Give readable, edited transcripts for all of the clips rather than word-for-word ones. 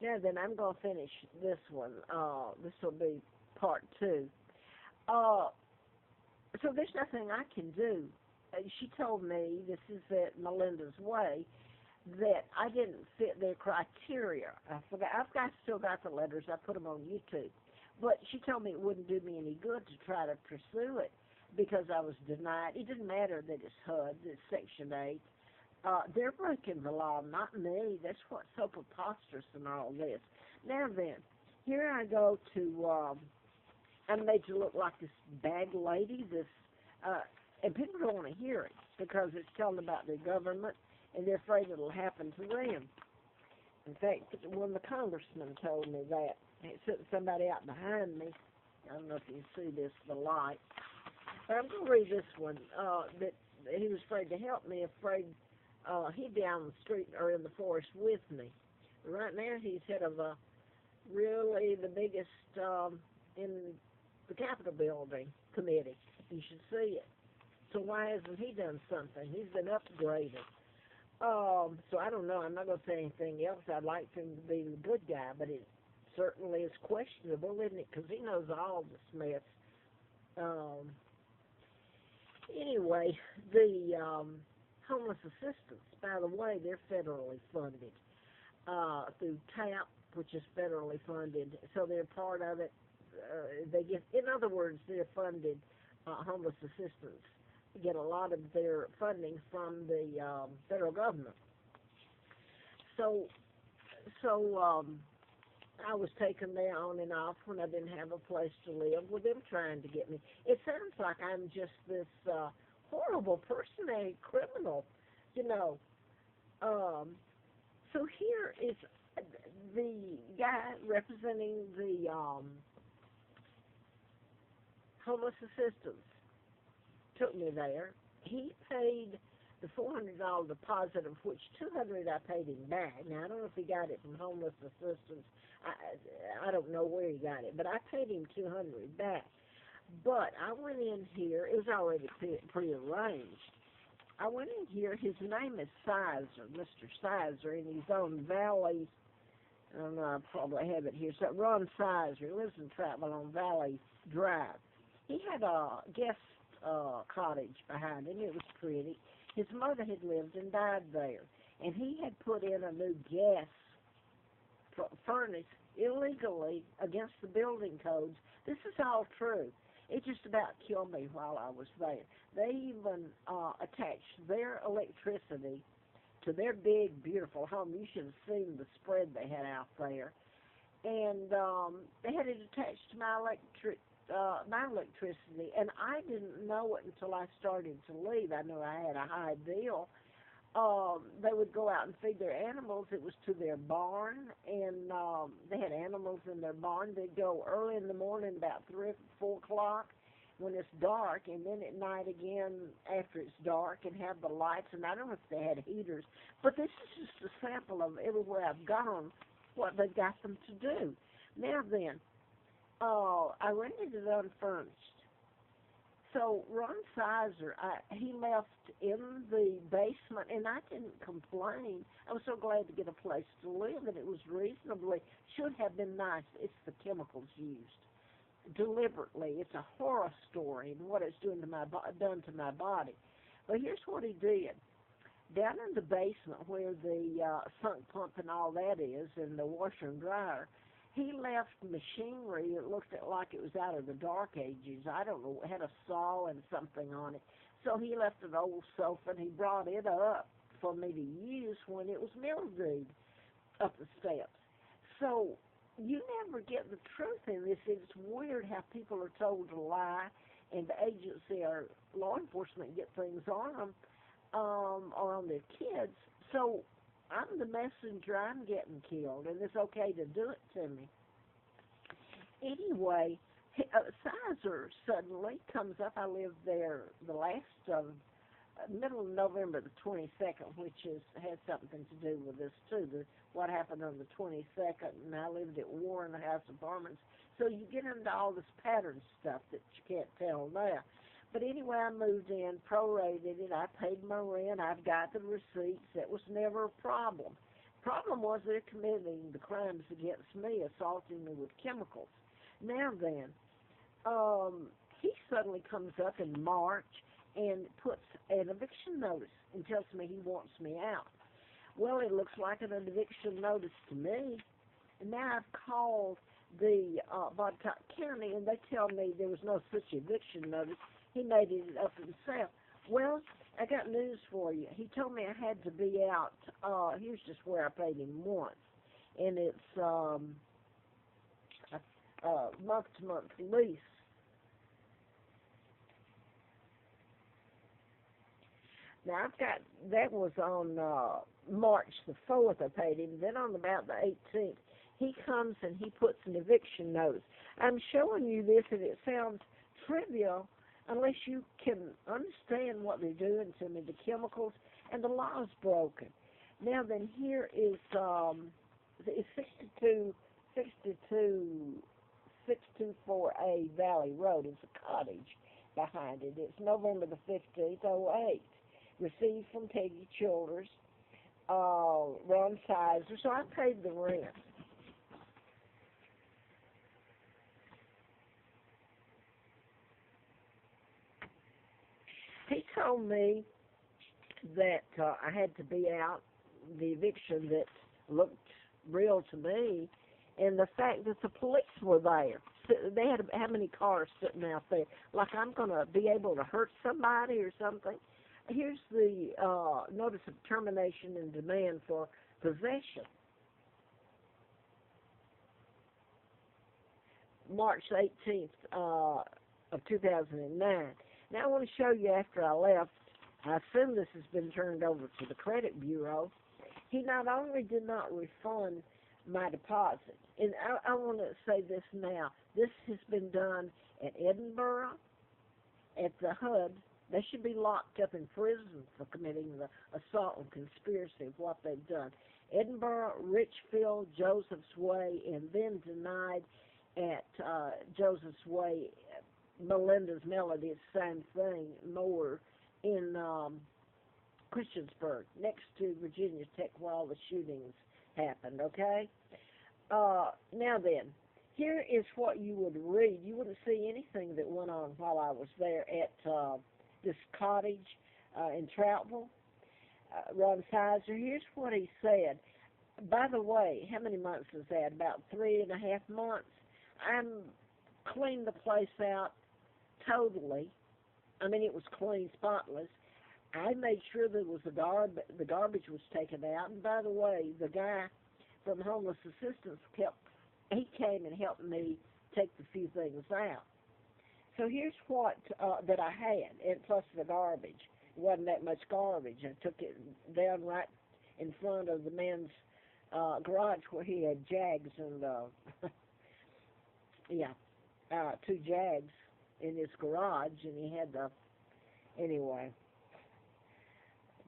Now then, I'm going to finish this one. This will be part two. Uh, so there's nothing I can do. She told me, this is it, Melinda's way, that I didn't fit their criteria. I forgot. Still got the letters. I put them on YouTube. But she told me it wouldn't do me any good to try to pursue it because I was denied. It didn't matter that it's HUD, it's Section 8. They're breaking the law, not me. That's what's so preposterous in all this. Now then, here I go to, I'm made to look like this bad lady, and people don't want to hear it because it's telling about their government, and they're afraid it'll happen to them. In fact, one of the congressmen told me that. It's somebody out behind me. I don't know if you can see this, the light. But I'm going to read this one, that he was afraid to help me, afraid he'd be down the street or in the forest with me. Right now, he's head of really the biggest in the Capitol building committee. You should see it. So why hasn't he done something? He's been upgraded. So I don't know. I'm not going to say anything else. I'd like him to be the good guy, but it certainly is questionable, isn't it? Because he knows all this mess. Anyway, the homeless assistance, by the way, they're federally funded through TAP, which is federally funded. So they're part of it. They get, in other words, they're funded homeless assistance. Get a lot of their funding from the federal government. So I was taken there on and off when I didn't have a place to live with them trying to get me. It sounds like I'm just this horrible person, a criminal, you know. So here is the guy representing the homeless assistance. Took me there. He paid the $400 deposit, of which $200 I paid him back. Now, I don't know if he got it from homeless assistance. I don't know where he got it, but I paid him $200 back. But I went in here. It was already prearranged. I went in here. His name is Sizer, Mr. Sizer, and he's on Valley. I don't know. I probably have it here. So Ron Sizer. He lives in Travel on Valley Drive. He had a guest cottage behind him. It was pretty. His mother had lived and died there, and he had put in a new gas furnace illegally against the building codes. This is all true. It just about killed me while I was there. They even attached their electricity to their big, beautiful home. You should have seen the spread they had out there. And they had it attached to my electricity, and I didn't know it until I started to leave. I knew I had a high bill. They would go out and feed their animals. It was to their barn, and they had animals in their barn. They'd go early in the morning, about 3 or 4 o'clock, when it's dark, and then at night again after it's dark, and have the lights. And I don't know if they had heaters, but this is just a sample of everywhere I've gone, what they've got them to do. Now then, I rented it unfurnished. So Ron Sizer, he left in the basement, and I didn't complain. I was so glad to get a place to live, and it was reasonably, should have been nice. It's the chemicals used deliberately. It's a horror story and what it's doing to done to my body. But here's what he did. Down in the basement where the sunk pump and all that is, and the washer and dryer, he left machinery that looked like it was out of the Dark Ages. I don't know, it had a saw and something on it. So he left an old sofa, and he brought it up for me to use when it was mildewed up the steps. So you never get the truth in this. It's weird how people are told to lie, and the agency or law enforcement get things on them or on their kids. So I'm the messenger. I'm getting killed, and it's okay to do it to me. Anyway, Sizer suddenly comes up. I lived there the last of middle of November the 22nd, which has something to do with this too. What happened on the 22nd, and I lived at Warren House Apartments. So you get into all this pattern stuff that you can't tell now. But anyway, I moved in, prorated it. I paid my rent. I've got the receipts. That was never a problem. problem was they're committing the crimes against me, assaulting me with chemicals. Now then, he suddenly comes up in March and puts an eviction notice and tells me he wants me out. Well, it looks like an eviction notice to me. And now I've called the Botetourt County, and they tell me there was no such eviction notice. He made it up himself. Well, I got news for you. He told me I had to be out. Here's just where I paid him once. And it's a month-to-month lease. Now, that was on March the 4th I paid him. Then on about the 18th, he comes and he puts an eviction notice. I'm showing you this, and it sounds trivial unless you can understand what they're doing to me, the chemicals, and the law's broken. Now then, here is it's 624A Valley Road. It's a cottage behind it. It's November the 15th, '08. Received from Peggy Childers, Ron Sizer. So I paid the rent. He told me that I had to be out, the eviction that looked real to me, and the fact that the police were there. They had how many cars sitting out there? Like I'm going to be able to hurt somebody or something? Here's the notice of termination and demand for possession. March 18th of 2009. Now I want to show you after I left, I assume this has been turned over to the credit bureau. He not only did not refund my deposit, and I want to say this now, this has been done at Edinburough, at the HUD. They should be locked up in prison for committing the assault and conspiracy of what they've done. Edinburough, Richfield, Joseph's Way, and then denied at Joseph's Way, Melinda's Melody, it's the same thing, more in Christiansburg, next to Virginia Tech where all the shootings happened, okay? Now then, here is what you would read. You wouldn't see anything that went on while I was there at this cottage in Troutville. Ron Sizer, here's what he said. By the way, how many months is that? About 3.5 months. I'm cleaned the place out totally. I mean, it was clean, spotless. I made sure there was the garbage was taken out. And by the way, the guy from Homeless Assistance he came and helped me take the few things out. So here's what that I had, and plus the garbage. It wasn't that much garbage. I took it down right in front of the man's garage where he had Jags and, two Jags in his garage, and he had anyway,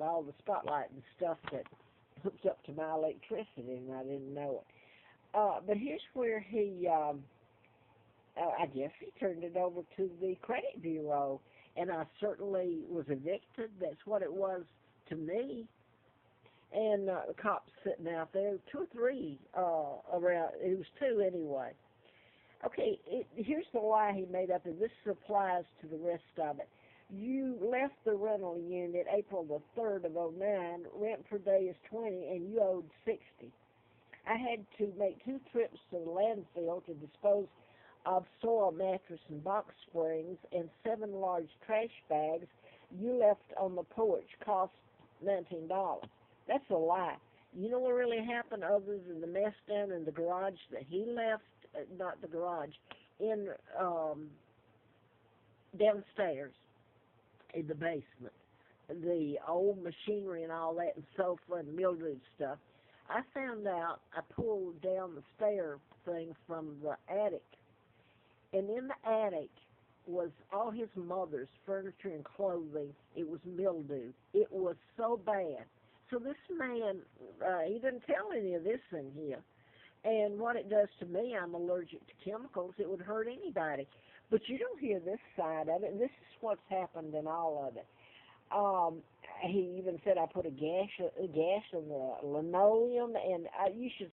all the spotlight and stuff that hooks up to my electricity, and I didn't know it. But here's where he, I guess he turned it over to the credit bureau, and I certainly was evicted. That's what it was to me. And the cops sitting out there, 2 or 3 around. It was 2 anyway. Okay, here's the lie he made up, and this applies to the rest of it. You left the rental unit April the 3rd of '09. Rent per day is $20, and you owed $60. I had to make 2 trips to the landfill to dispose of soil mattress and box springs, and 7 large trash bags you left on the porch cost $19. That's a lie. You know what really happened other than the mess down in the garage that he left, not the garage, in downstairs in the basement, the old machinery and all that, and sofa and mildewed stuff. I found out, I pulled down the stair thing from the attic, and in the attic was all his mother's furniture and clothing. It was mildew. It was so bad. So this man, he didn't tell any of this in here. And what it does to me, I'm allergic to chemicals. It would hurt anybody. But you don't hear this side of it, and this is what's happened in all of it. he even said I put a gash in the linoleum, and you should